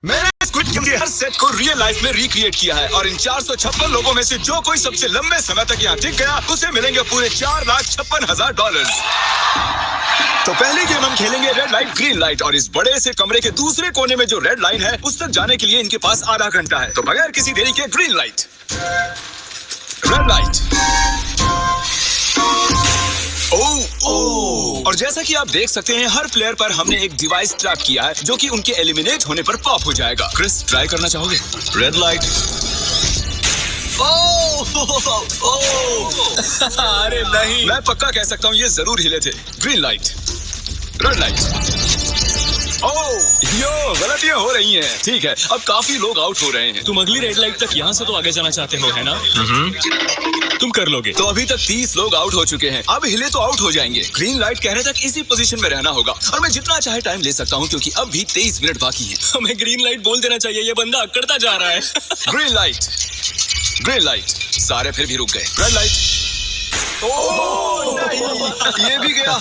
मैंने squid game के हर set को रियल लाइफ में रिक्रिएट किया है और इन 456 लोगों में से जो कोई सबसे लंबे समय तक यहाँ टिक गया उसे मिलेंगे पूरे $4,56,000। तो पहली गेम हम खेलेंगे रेड लाइट ग्रीन लाइट और इस बड़े से कमरे के दूसरे कोने में जो रेड लाइन है उस तक जाने के लिए इनके पास आधा घंटा है। तो बगैर किसी देरी के ग्रीन लाइट, रेड लाइट। और जैसा कि आप देख सकते हैं हर प्लेयर पर हमने एक डिवाइस ट्रैप किया है जो कि उनके एलिमिनेट होने पर पॉप हो जाएगा। क्रिस, ट्राई करना चाहोगे? Red light. अरे नहीं, मैं पक्का कह सकता हूँ ये जरूर हिले थे। Green light, red light. Yo, गलतियां हो रही हैं। ठीक है, अब काफी लोग आउट हो रहे हैं। तुम अगली रेड लाइट तक यहाँ से तो आगे जाना चाहते हो, है ना? तुम कर लोगे। तो अभी तक 30 लोग आउट हो चुके हैं। अब हिले तो आउट हो जाएंगे। ग्रीन लाइट कहने तक इसी पोजीशन में रहना होगा और मैं जितना चाहे टाइम ले सकता हूँ क्योंकि अब भी 23 मिनट बाकी है। हमें ग्रीन लाइट बोल देना चाहिए, ये बंदा अकड़ता जा रहा है। Green light, green light. सारे फिर भी रुक गए। Red light. नहीं, ये भी गया।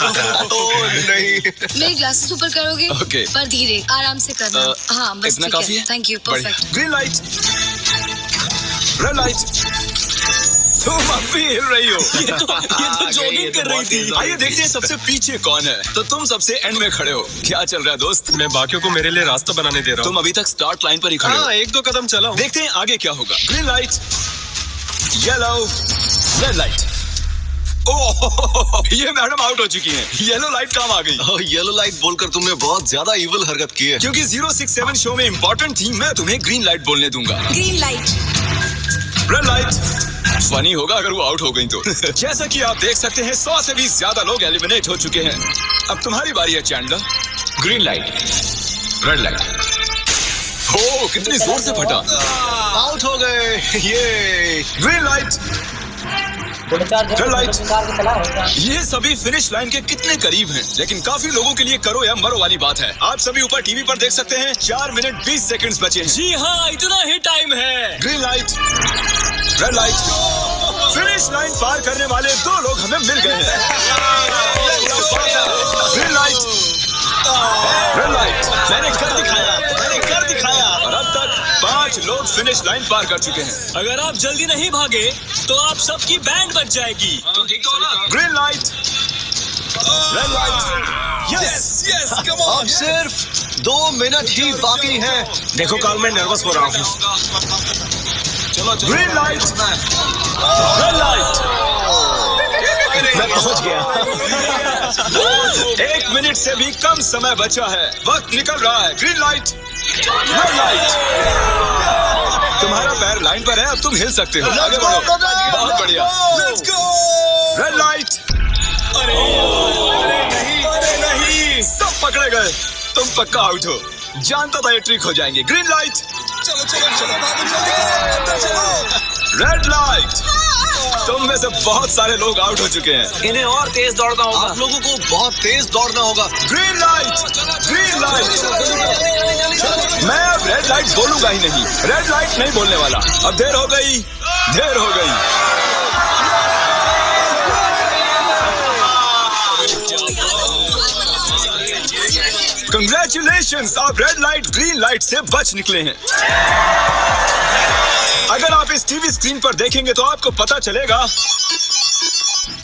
नहीं। मेरे ग्लासेस ऊपर करोगे? Okay. पर धीरे, आराम से करना। हाँ, बस इतना ठीक काफी है। Thank you, perfect. Green light, red light. तुम अब भी हिल रही हो। ये तो जॉगिंग कर रही थी। आइए देखते हैं सबसे पीछे कौन है। तो तुम सबसे एंड में खड़े हो। क्या चल रहा है दोस्त? मैं बाकियों को मेरे लिए रास्ता बनाने दे रहा हूँ। तुम अभी तक स्टार्ट लाइन पर ही खड़े हो। हाँ, एक दो कदम चला हूँ। देखते हैं आगे क्या होगा। Green light, yellow, red light. Oh, ये मैडम आउट हो चुकी हैं। येलो लाइट काम आ गई। येलो लाइट बोलकर तुमने बहुत ज्यादा इविल हरकत की है। क्योंकि 067 शो में इम्पोर्टेंट थी, मैं तुम्हें ग्रीन लाइट बोलने दूंगा। Green light, red light. Funny होगा अगर वो आउट हो गई तो। जैसा कि आप देख सकते हैं 100 से भी ज्यादा लोग एलिमिनेट हो चुके हैं। अब तुम्हारी बारी है Chandler. Green light, red light. हो, कितनी जोर से फटा। आउट हो गए। ये ग्रीन लाइट, रेड लाइट। ये सभी फिनिश लाइन के कितने करीब हैं, लेकिन काफी लोगों के लिए करो या मरो वाली बात है। आप सभी ऊपर टीवी पर देख सकते हैं 4 मिनट 20 सेकंड्स बचे हैं। जी हाँ, इतना ही टाइम है। Green light, red light. Finish line पार करने वाले 2 लोग हमें मिल गए हैं। Green light, red light. मैंने कर दिखाया, मैंने कर दिखाया। और अब तक 5 लोग फिनिश लाइन पार कर चुके हैं। अगर आप जल्दी नहीं भागे तो आप सबकी बैंड बच जाएगी। तुम ठीक तो हो ना? Green light, red light. Yes yes, come on. अब सिर्फ 2 मिनट ही बाकी हैं। देखो कार्ल, मैं नर्वस हो रहा हूँ। चलो चलो। Green light, red light. मैं पहुंच गया। 1 मिनट से भी कम समय बचा है। वक्त निकल रहा है। Green light, red light. तुम्हारा पैर लाइन पर है, अब तुम हिल सकते हो। आगे बढ़ो। बहुत बढ़िया। Red light. अरे नहीं, सब पकड़े गए। तुम पक्का आउट हो। जानता था ये ट्रिक हो जाएंगे। ग्रीन लाइट, चलो चलो चलो बाबू, जल्दी चलो। Red light. तुम में से बहुत सारे लोग आउट हो चुके हैं। इन्हें और तेज दौड़ना होगा। आप लोगों को बहुत तेज दौड़ना होगा। Green light, green light. मैं अब रेड लाइट बोलूंगा ही नहीं। रेड लाइट नहीं बोलने वाला। अब देर हो गई, देर हो गई। कंग्रेचुलेशंस, आप रेड लाइट ग्रीन लाइट से बच निकले हैं। अगर आप इस टीवी स्क्रीन पर देखेंगे तो आपको पता चलेगा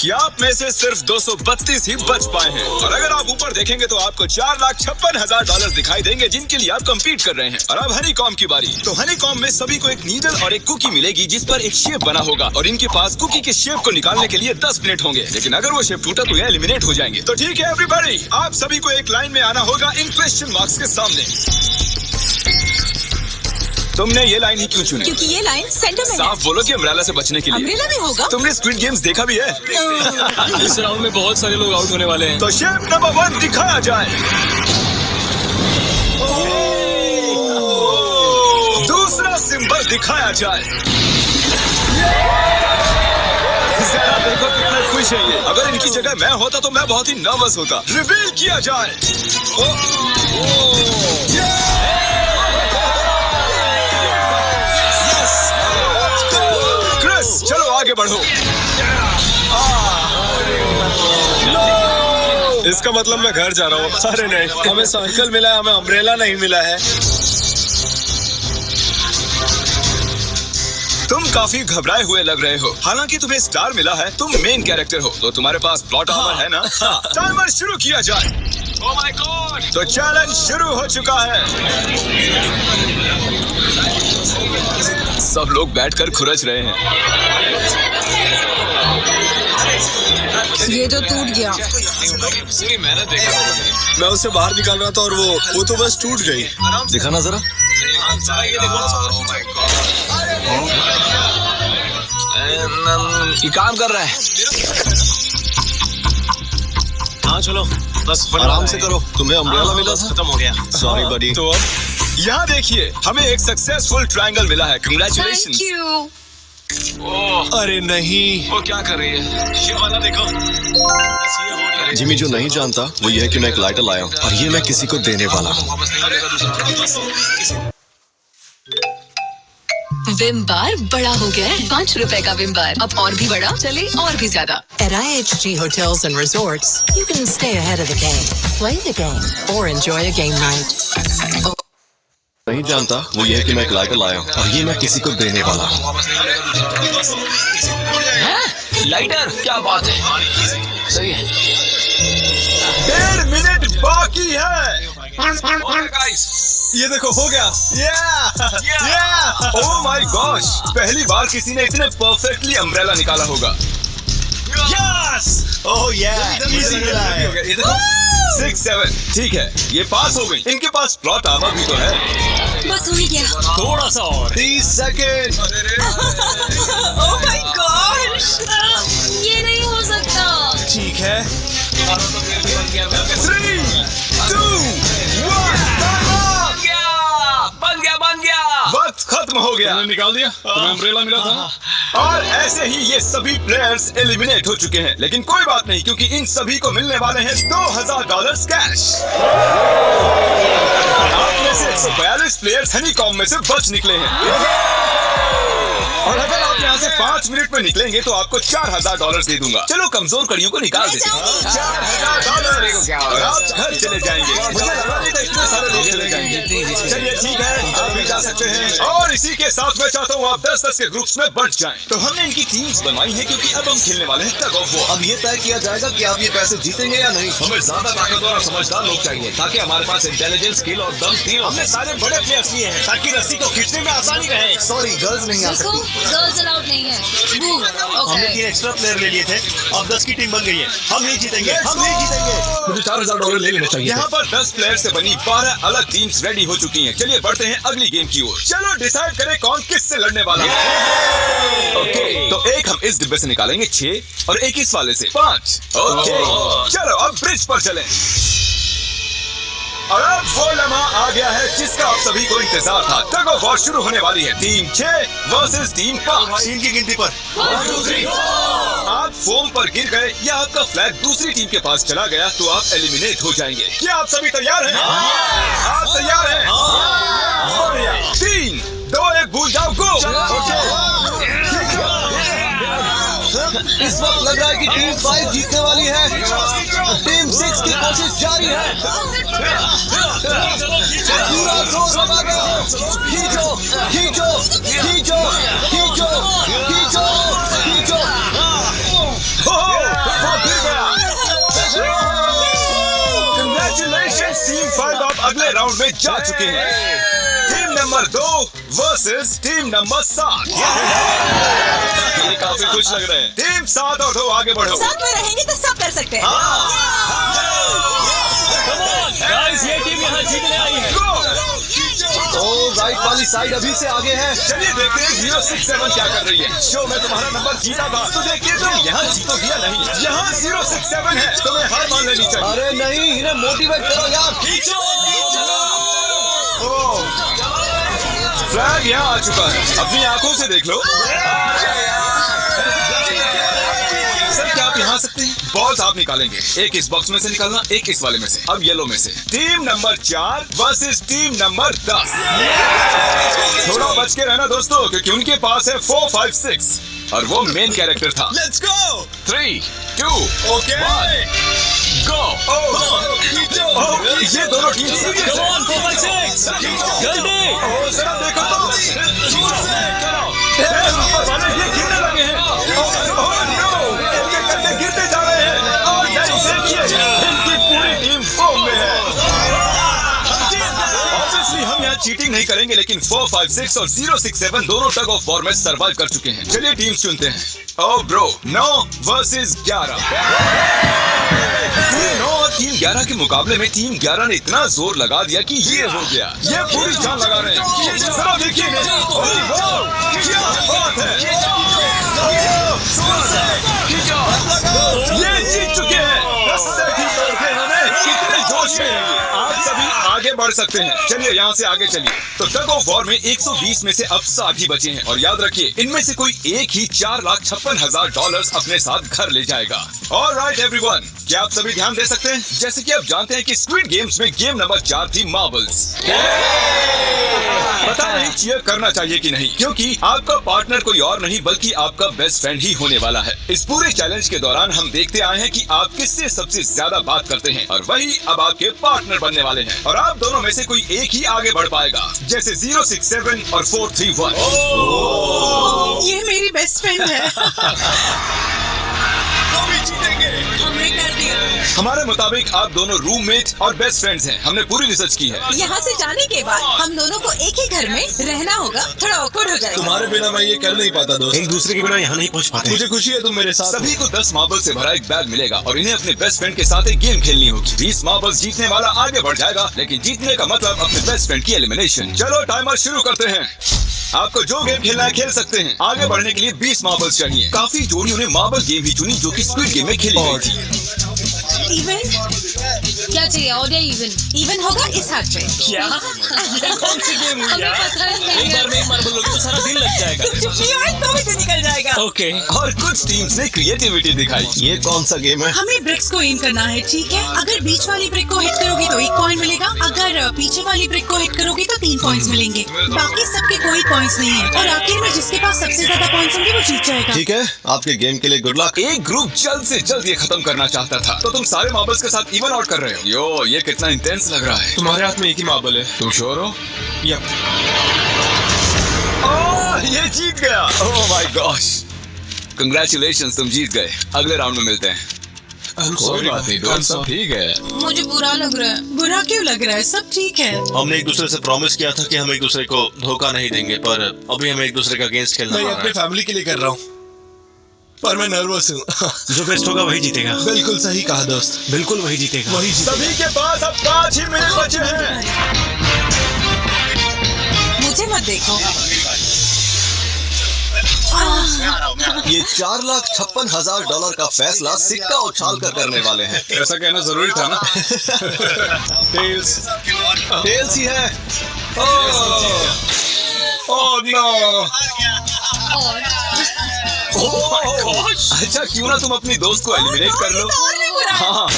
कि आप में से सिर्फ 232 ही बच पाए हैं। और अगर आप ऊपर देखेंगे तो आपको $4,56,000 दिखाई देंगे जिनके लिए आप कंपीट कर रहे हैं। और अब हनीकॉम्ब की बारी। तो हनीकॉम्ब में सभी को एक नीडल और एक कुकी मिलेगी जिस पर एक शेप बना होगा और इनके पास कुकी के शेप को निकालने के लिए 10 मिनट होंगे। लेकिन अगर वो शेप टूटा तो ये एलिमिनेट हो जाएंगे। तो ठीक है एवरीबॉडी, आप सभी को एक लाइन में आना होगा इन क्वेश्चन मार्क्स के सामने। तुमने ये लाइन ही क्यों चुनी? क्योंकि ये लाइन सेंटर में है। साफ बोलो कि अम्ब्रेला से बचने के लिए। अम्ब्रेला भी होगा। तुमने स्क्विड गेम्स देखा भी है? इस राउंड में बहुत सारे लोग आउट होने वाले हैं। तो शेप नंबर 1 दिखाया जाए। दूसरा सिंबल दिखाया जाए। जरा देखो कितना खुश है ये। अगर इनकी जगह मैं होता तो मैं बहुत ही नर्वस होता। रिवील किया जाए। क्रिस, चलो आगे बढ़ो। इसका मतलब मैं घर जा रहा हूँ। अरे नहीं, हमें साइकिल मिला है, हमें अम्ब्रेला नहीं मिला है। तुम काफी घबराए हुए लग रहे हो। हालांकि तुम्हें स्टार मिला है, तुम मेन कैरेक्टर हो, तो तुम्हारे पास प्लॉट आर्मर है ना? टाइमर शुरू किया जाए। Oh my God. तो चैलेंज शुरू हो चुका है। सब लोग बैठकर खुरच रहे हैं। ये तो टूट गया। पूरी मेहनत देखो। मैं उसे बाहर निकाल रहा था और वो तो बस टूट गई। दिखाना जरा। ये देखो। ये काम कर रहा है। हाँ चलो बस आराम से करो। तुम्हें अम्ब्रेला मिला था? खत्म हो गया। सॉरी बडी। तो अब यहाँ देखिए, हमें एक सक्सेसफुल ट्रायंगल मिला है। Thank congratulations. यू। अरे नहीं। वो क्या कर रही है? ये वाला देखो। बस ये हो गया। जिमी जो नहीं जानता वो ये है कि मैं एक लाइटर लाया हूँ और ये मैं किसी को देने वाला हूँ। वापस नहीं मिलेगा दूसरा। विम बार बड़ा हो गया है। 5 रुपए का विम बार अब और भी बड़ा, चले और भी ज्यादा। At IHG Hotels and Resorts, you can stay ahead of the game, play the game, or enjoy a game night. नहीं जानता वो ये है कि मैं एक लाइटर लाया हूँ और ये मैं किसी को देने वाला हूँ। वापस नहीं मिलेगा दूसरा। लाइटर? क्या बात है। सही है। 1.5 मिनट बाकी है। ये देखो हो गया। ओह माय गॉश, पहली बार किसी ने इतने परफेक्टली अम्ब्रेला निकाला होगा। ओह इजी मिला है। 6, 7 ठीक है, ये पास हो गई। इनके पास प्लॉट आर्मर भी तो है। बस हो ही गया। थोड़ा सा और। 30 सेकेंड। ओह माय गॉड, ये नहीं हो सकता। ठीक है। 3, 2, 1 बन गया। वक्त खत्म हो गया। निकाल दिया। तुम्हें अम्ब्रेला मिला था ना? और ऐसे ही ये सभी प्लेयर्स एलिमिनेट हो चुके हैं, लेकिन कोई बात नहीं, क्योंकि इन सभी को मिलने वाले हैं $2000 कैश। आप में से 142 प्लेयर्स हनीकॉम्ब में से बच निकले हैं। और अगर आप यहाँ से 5 मिनट में निकलेंगे तो आपको $4000 दे दूंगा। चलो कमजोर कड़ियों को निकाल देते हैं। $4000 और आप घर चले जाएंगे। मुझे लगा नहीं था इतने सारे लोग चले जाएंगे। चलिए ठीक है, आप भी जा सकते हैं। और इसी के साथ मैं चाहता हूँ आप 10-10 के ग्रुप्स में बंट जाएं। तो हमने इनकी टीम्स बनवाई है क्योंकि अब हम खेलने वाले हैं टग ऑफ वॉर। अब ये तय किया जाएगा कि आप ये पैसे जीतेंगे या नहीं। हमें ज्यादा ताकतवर और समझदार लोग चाहिए ताकि हमारे पास इंटेलिजेंस, स्किल और दम तीनों। हमने सारे बड़े प्लेयर्स लिए हैं ताकि रस्सी को खींचने में आसानी रहे। सॉरी गर्ल्स नहीं आ देखो, सकती। गर्ल्स अलाउड नहीं है। हमने 3 एक्स्ट्रा प्लेयर ले लिए थे। अब 10 की टीम बन गई है। हम नहीं जीतेंगे। मुझे $4000 ले लेने चाहिए। यहाँ पर 10 प्लेयर से बनी 12 अलग टीम्स रेडी हो चुकी हैं। चलिए बढ़ते हैं अगली गेम की ओर। चलो डिसाइड करें कौन किससे लड़ने वाला है। ओके, तो एक हम इस डिब्बे से निकालेंगे 6 और एक इस वाले से 5। ओके, चलो अब ब्रिज पर चलें। और अब वो लम्हा आ गया है जिसका आप सभी को इंतजार था। टग ऑफ वॉर शुरू होने वाली है। Team 6 versus team 5। 3 की गिनती पर। 1, 2, 3 आप फोम पर गिर गए या आपका फ्लैग दूसरी टीम के पास चला गया तो आप एलिमिनेट हो जाएंगे। क्या आप सभी तैयार हैं? आप तैयार हैं? बढ़िया। 3, 2, 1 भूल जाओ, गो। इस वक्त लग रहा है कि टीम 5 जीतने वाली है। टीम 6 की कोशिश जारी है। पूरा जोर लगा दो। खींचो खींचो खींचो खींचो खींचो खींचो। Congratulations, टीम 5 आप अगले राउंड में जा चुके हैं। Team number 2 versus team number 7। ये काफी खुश लग रहे हैं। टीम 7 और 2 आगे बढ़ो। साथ में रहेंगे तो सब कर सकते हैं। गाइस, ये टीम यहाँ जीतने आई है। ओ राइट वाली साइड अभी से आगे है। चलिए देखते हैं 067 क्या कर रही है। शो में तुम्हारा नंबर जीता था तो देखिए तुम यहाँ जीतोगे या नहीं। यहाँ 067 है, तुम्हें हार मान लेनी चाहिए। अरे नहीं, इन्हें मोटिवेट करो यार। फ्लैग यहाँ आ चुका है, अपनी आंखों से देख लो। सर क्या आप यहाँ आ सकते हैं? बॉल्स आप निकालेंगे, एक इस बॉक्स में से निकालना, एक इस वाले में से, अब येलो में से। Team number 4 versus team number 10। थोड़ा बच के रहना दोस्तों, क्योंकि उनके पास है 4, 5, 6 और वो मेन कैरेक्टर था। Let's go. 3, 2, ओके 1 गो। ये दोनों टीम सीरियस है। 4, 5, 6 जल्दी। जरा देखो तो। शायद चीटिंग नहीं करेंगे, लेकिन 4, 5, 6 और 0, 6, 7 दोनों टग ऑफ वॉर में सर्वाइव कर चुके हैं। चलिए टीम्स चुनते हैं। Oh bro, 9 versus 11। टीम 9 और टीम 11 के मुकाबले में टीम 11 ने इतना जोर लगा दिया कि ये हो गया। ये पूरी जान लगा रहे हैं। जरा देखिए इन्हें। ओह वाह, क्या बात है। ये जीत चुके हैं। कितने जोश में हैं। आप सभी आगे बढ़ सकते हैं। चलिए यहाँ से आगे चलिए। तो टग ऑफ वॉर में 120 में से अब 7 ही बचे हैं और याद रखिए इनमें से कोई एक ही $4,56,000 अपने साथ घर ले जाएगा। ऑलराइट एवरीवन, क्या आप सभी ध्यान दे सकते हैं? जैसे कि आप जानते हैं कि स्क्विड गेम्स में गेम नंबर 4 थी मार्बल्स। पता नहीं चीयर करना चाहिए कि नहीं, क्योंकि आपका पार्टनर कोई और नहीं बल्कि आपका बेस्ट फ्रेंड ही होने वाला है। इस पूरे चैलेंज के दौरान हम देखते आए हैं कि आप किससे सबसे ज्यादा बात करते हैं और वही अब आपके पार्टनर बनने वाले हैं। और आप दोनों में से कोई एक ही आगे बढ़ पाएगा, जैसे 0, 6, 7 और 4, 3, 1। ये मेरी बेस्ट फ्रेंड है। हमने कर दिया। हमारे मुताबिक आप दोनों रूममेट और बेस्ट फ्रेंड्स हैं। हमने पूरी रिसर्च की है। यहाँ से जाने के बाद हम दोनों को एक ही घर में रहना होगा। थोड़ा awkward हो जाएगा। तुम्हारे बिना मैं ये कर नहीं पाता दोस्त। एक दूसरे के बिना यहाँ नहीं पहुँच पाते। मुझे खुशी है तुम मेरे साथ। सभी को 10 मार्बल से भरा एक बैग मिलेगा और इन्हें अपने बेस्ट फ्रेंड के साथ एक गेम खेलनी होगी। 20 मार्बल्स जीतने वाला आगे बढ़ जाएगा, लेकिन जीतने का मतलब अपने बेस्ट फ्रेंड की एलिमिनेशन। चलो टाइमर शुरू करते हैं। आपको जो गेम खेलना है खेल सकते हैं। आगे बढ़ने के लिए 20 मार्बल्स चाहिए। काफी जोड़ियों ने मार्बल गेम ही चुनी जो कि स्क्विड गेम में खेली गई थी। इवन क्या चाहिए? और या इवन होगा इस हाथ पे। क्या? कौन सी गेम हुई हमें यार? पता नहीं एक बार में एक मार्बल होगी तो सारा दिन लग जाएगा। तुम चुप नहीं हो तो भी तो निकल जाएगा। ओके। और कुछ टीम्स ने क्रिएटिविटी दिखाई। ये कौन सा गेम है? हमें ब्रिक्स को एम करना है, ठीक है? अगर बीच वाली ब्रिक को हिट करोगे तो 1 पॉइंट मिलेगा, अगर पीछे वाली ब्रिक को हिट करोगे तो 3 पॉइंट्स मिलेंगे। बाकी सबके कोई पॉइंट्स नहीं है और आखिर में जिसके पास सबसे ज्यादा पॉइंट्स होंगे वो जीत जाएगा। ठीक है, आपके गेम के लिए गुड लक। एक ग्रुप जल्द से जल्द ये खत्म करना चाहता था, तो तुम सारे मार्बल्स के साथ इवन आउट कर रहे हो। यो, ये कितना इंटेंस लग रहा है। तुम्हारे हाथ में एक ही मार्बल है। तुम श्योर हो? या ये जीत गया। ओह माय गॉश, कंग्रेचुलेशंस, तुम जीत गए। अगले राउंड में मिलते हैं। कोई बात नहीं दोस्त, सब ठीक है। मुझे बुरा लग रहा है। बुरा क्यों लग रहा है? सब ठीक है। हमने एक दूसरे से प्रॉमिस किया था कि हम एक दूसरे को धोखा नहीं देंगे, पर अभी हमें एक दूसरे का अगेंस्ट खेलना मैं पड़ अपने रहा फैमिली के लिए कर रहा हूँ, पर मैं नर्वस हूँ। है। जो बेस्ट होगा वही जीतेगा। बिल्कुल सही कहा दोस्त, बिल्कुल वही जीतेगा। वही सभी के पास अब 5 ही मिनट बचे हैं। मुझे मत देखो। ये $4,56,000 का फैसला सिक्का उछाल कर करने वाले हैं। ऐसा कहना जरूरी था ना। टेल्स ही है। Oh no. और अच्छा, क्यों ना तुम अपनी दोस्त को एलिमिनेट कर लो। और भी बुरा है। हाँ।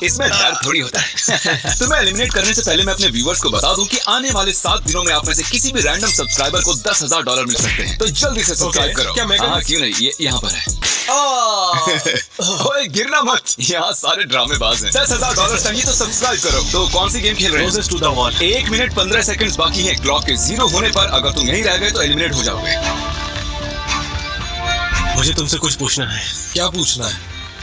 इसमें डर थोड़ी होता है। तुम्हें एलिमिनेट करने से पहले मैं अपने व्यूअर्स को बता दूं कि आने वाले 7 दिनों में आप में से किसी भी रैंडम सब्सक्राइबर को $10,000 मिल सकते हैं। तो जल्दी से सब्सक्राइब करो। क्या मैं करूं? हाँ, क्यों नहीं, ये यहाँ पर है। ओए, गिरना मत, यहाँ सारे ड्रामेबाज हैं। $10,000 चाहिए तो सब्सक्राइब करो। तो कौन सी गेम खेल रहे हैं? Closest to the wall। 1 minute 15 seconds बाकी हैं। क्लॉक के 0 होने पर अगर तुम यहीं रह गए तो एलिमिनेट हो जाओगे। मुझे तुमसे कुछ पूछना है। क्या पूछना है?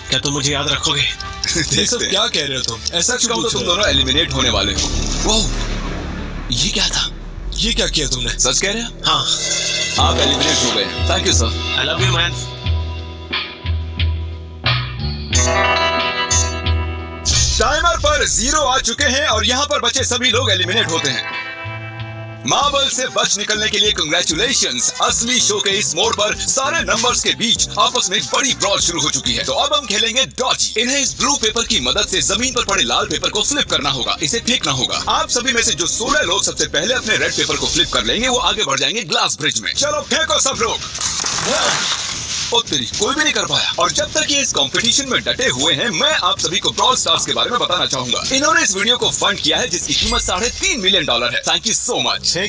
क्या तुम मुझे याद रखोगे? ये सब क्या कह रहे हो तुम? ऐसा सच क्यों कहूं तो पूछ तुम रहे हो? दोनों एलिमिनेट होने वाले हो। वाह, ये क्या था? ये क्या किया तुमने? सच कह रहे हो? हाँ। आप एलिमिनेट हो गए। Thank you sir. I love you man. Timer पर 0 आ चुके हैं और यहाँ पर बचे सभी लोग एलिमिनेट होते हैं। मार्बल से बच निकलने के लिए कंग्रेचुलेशंस। असली शो के इस मोड़ पर सारे नंबर्स के बीच आपस में एक बड़ी ब्रॉल शुरू हो चुकी है। तो अब हम खेलेंगे डॉजी। इन्हें इस ब्लू पेपर की मदद से जमीन पर पड़े लाल पेपर को फ्लिप करना होगा। इसे फेंकना होगा। आप सभी में से जो 16 लोग सबसे पहले अपने रेड पेपर को फ्लिप कर लेंगे वो आगे बढ़ जाएंगे ग्लास ब्रिज में। चलो फेंको सब लोग। ओ तेरी, कोई भी नहीं कर पाया। और जब तक ये इस कंपटीशन में डटे हुए हैं, मैं आप सभी को ब्रॉल स्टार्स के बारे में बताना चाहूंगा। इन्होंने इस वीडियो को फंड किया है जिसकी कीमत $3.5 मिलियन है। Thank you so much. Yes,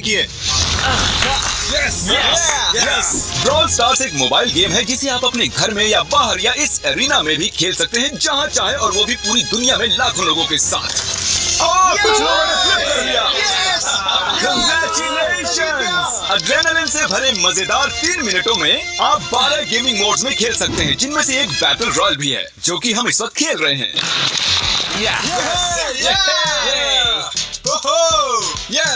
brawl stars एक मोबाइल गेम है जिसे आप अपने घर में या बाहर या इस एरिना में भी खेल सकते हैं जहां चाहे, और वो भी पूरी दुनिया में लाखों लोगों के साथ। और कुछ लोगों ने फ्लिप कर दिया। Congratulations! एड्रेनालिन से भरे मजेदार 3 मिनटों में आप 12 गेमिंग मोड्स में खेल सकते हैं, जिनमें से एक बैटल रॉयल भी है, जो कि हम इस वक्त खेल रहे हैं।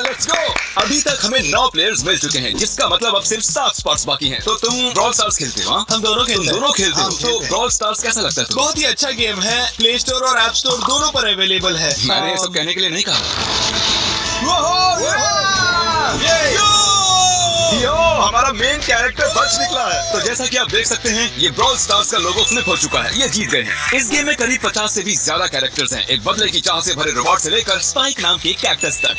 Let's go. अभी तक हमें 9 प्लेयर्स मिल चुके हैं, जिसका मतलब अब सिर्फ 7 स्पॉट्स बाकी हैं। तो तुम ब्रॉल स्टार्स खेलते हो? हम दोनों खेलते हैं। दोनों खेलते हो? हम तो खेलते हैं। ब्रॉल स्टार्स कैसा लगता है तुम्हें? बहुत ही अच्छा गेम है। प्ले स्टोर और ऐप स्टोर दोनों पर अवेलेबल है। मैंने ये सब कहने के लिए नहीं कहा। यो, हमारा मेन कैरेक्टर बच निकला है। तो जैसा कि आप देख सकते हैं, ये ब्रॉल स्टार्स का लोगो फ्लिप हो चुका है। ये जीत गए हैं। इस गेम में करीब 50 से भी ज्यादा कैरेक्टर्स हैं, एक बदले की चाह से भरे रोबोट से लेकर स्पाइक नाम के कैक्टस तक।